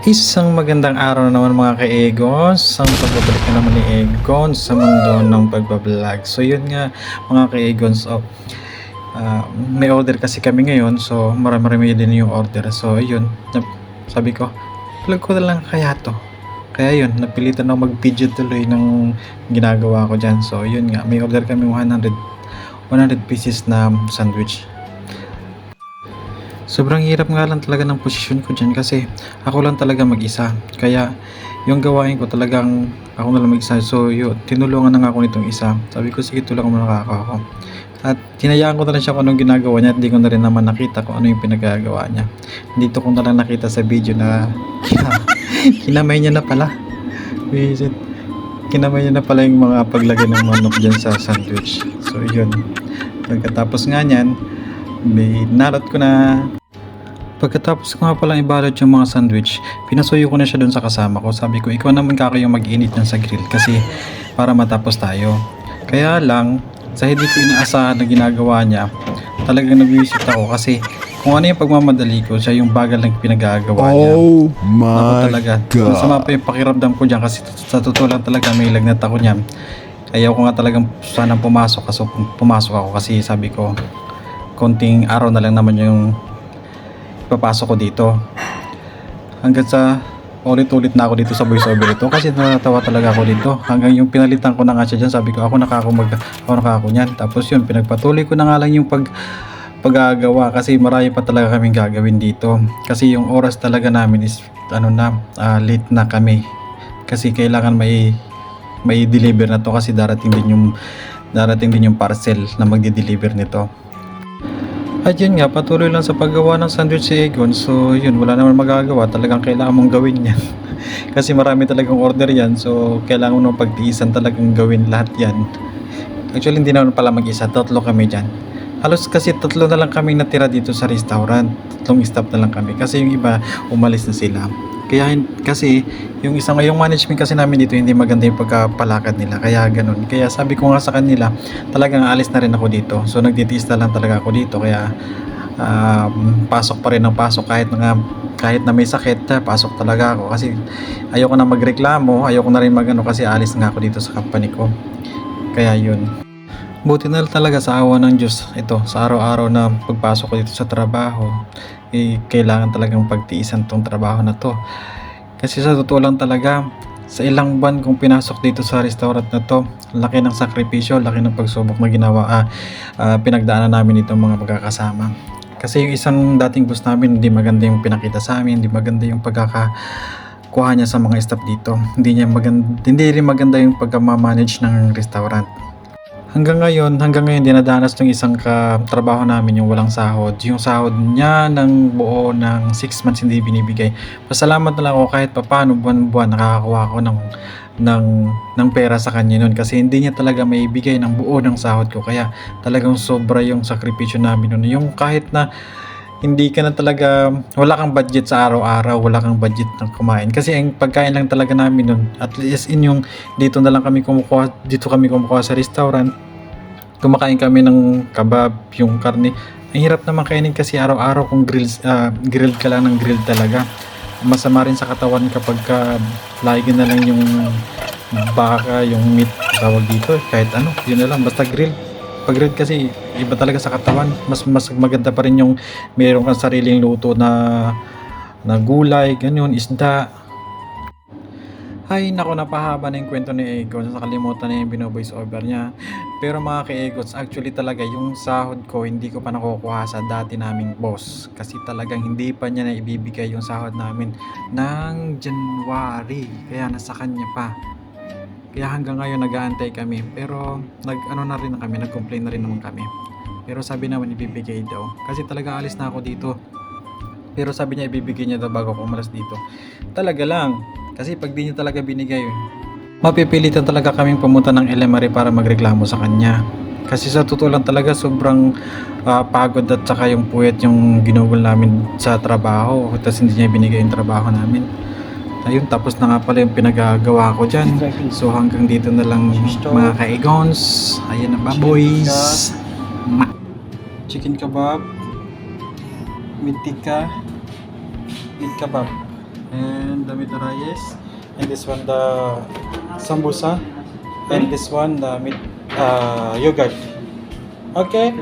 Isang magandang araw na naman mga ka-Egons. Ang pagbabalik na naman ni Egon sa mundo ng pagbablog. So yun nga mga ka-Egons. May order kasi kami ngayon. So marami-rami din yung order. So yun. Sabi ko, vlog ko na lang kaya to. Kaya yun, napilitan ako mag-video tuloy ng ginagawa ko dyan. So yun nga, may order kami 100 pieces na sandwich. Sobrang hirap nga lang talaga ng posisyon ko dyan kasi ako lang talaga mag-isa. Kaya yung gawain ko talagang ako na lang mag-isa. So yun, tinulungan na nga ako nitong isa. Sabi ko sige tulungan mo na ako. At hinayaan ko na lang siya kung anong ginagawa niya at hindi ko na rin naman nakita kung ano yung pinagagawa niya. Dito ko na lang nakita sa video na kinamay niya na pala. Visit. Kinamay niya na pala yung mga paglagay ng manok dyan sa sandwich. So yun. Pagkatapos nga niyan, may narot ko na. Pagkatapos ko nga palang ibalot yung mga sandwich, pinasuyo ko na siya dun sa kasama ko. Sabi ko, ikaw naman kakayong mag-init yan sa grill kasi para matapos tayo. Kaya lang, sa hindi ko inaasahan na ginagawa niya, talagang nag-visit ako kasi kung ano yung pagmamadali ko, siya yung bagal ng pinagagawa niya. Oh Ako my talaga, God. masama pa yung pakiramdam ko dyan kasi sa totoo lang talaga may lagnat ako niyan. Ayaw ko nga talagang sanang pumasok kaso pumasok ako kasi sabi ko, konting araw na lang naman yung papasok ko dito hanggang sa ulit-ulit na ako dito sa voiceover ito kasi natatawa talaga ako dito hanggang yung pinalitan ko na nga siya dyan. Sabi ko ako nakako nyan, tapos yun pinagpatuloy ko na nga lang yung paggagawa kasi marami pa talaga kaming gagawin dito kasi yung oras talaga namin is late na kami kasi kailangan may deliver na to kasi darating din yung parcel na magde-deliver nito. At yun nga, patuloy lang sa paggawa ng sandwich si Egon. So yun, wala naman magagawa. Talagang kailangan mong gawin yan. Kasi marami talagang order yan. So kailangan mo pagtiisan talagang gawin lahat yan. Actually hindi naman pala mag-isa. Tatlo kami dyan. Halos kasi tatlo na lang kami natira dito sa restaurant. Tatlong staff na lang kami. Kasi yung iba umalis na sila. Kasi yung management kasi namin dito hindi maganda yung pagkapalakad nila. Kaya ganun. Kaya sabi ko nga sa kanila, talagang alis na rin ako dito. So nagtitiis na lang talaga ako dito. Kaya pasok pa rin ng pasok kahit na may sakit, pasok talaga ako kasi ayoko na magreklamo, ayoko na rin kasi alis nga ako dito sa company ko. Kaya yun. Buti na talaga sa awa ng Diyos, ito, sa araw-araw na pagpasok ko dito sa trabaho, kailangan talagang pagtiisan tong trabaho na to. Kasi sa totoo lang talaga, sa ilang buwan kong pinasok dito sa restaurant na to, laki ng sakripisyo, laki ng pagsubok na pinagdaanan namin itong mga magkakasama. Kasi yung isang dating boss namin, hindi maganda yung pinakita sa amin, hindi maganda yung pagkakakuha niya sa mga staff dito. Hindi rin maganda yung pagka-manage ng restaurant. Hanggang ngayon dinadanas ng isang katrabaho namin yung walang sahod. Yung sahod niya ng buo ng 6 months hindi binibigay. Pasalamat na lang ako kahit papaano buwan-buwan nakakakuha ako ng pera sa kanya nun kasi hindi niya talaga maibigay ng buo ng sahod ko. Kaya talagang sobra yung sakripisyo namin nun. Yung kahit na hindi ka na talaga, wala kang budget sa araw-araw, wala kang budget ng kumain. Kasi ang pagkain lang talaga namin nun, at least yung dito kami kumukuha sa restaurant. Kumakain kami ng kabab, yung karne. Ang hirap naman kainin kasi araw-araw kung grilled ka lang ng grilled talaga. Masama rin sa katawan kapag lagi na lang yung baka, yung meat tawag dito, kahit ano, yun na lang, basta grilled. Pag grilled kasi iba talaga sa katawan, mas maganda pa rin yung mayroon kang sariling luto na gulay, ganyan, isda. Ay nako, napahaba na yung kwento ni Egon, nakalimutan na yung bino-voice over niya. Pero mga ka-Egots, actually talaga yung sahod ko hindi ko pa nakukuha sa dati naming boss kasi talagang hindi pa niya na ibibigay yung sahod namin ng January, kaya nasa kanya pa. Kaya hanggang ngayon nag-aantay kami, pero nag-complain na rin naman kami. Pero sabi naman ibibigay daw kasi talaga alis na ako dito. Pero sabi niya ibibigay niya daw bago ako umalis dito. Talaga lang, kasi pag di niya talaga binigay, mapipilitan talaga kaming pumunta ng LMRA para magreklamo sa kanya. Kasi sa totoo lang talaga sobrang pagod at saka yung puyat yung ginugol namin sa trabaho. Tapos hindi niya binigay yung trabaho namin. Ayun, tapos na nga pala yung pinagagawa ko dyan. So hanggang dito na lang mga ka-Egons. Ayan na ba boys? Chicken kebab, meat tikka, meat kebab. and the meat rice, and this one the sambusa, and this one the meat yogurt. Okay.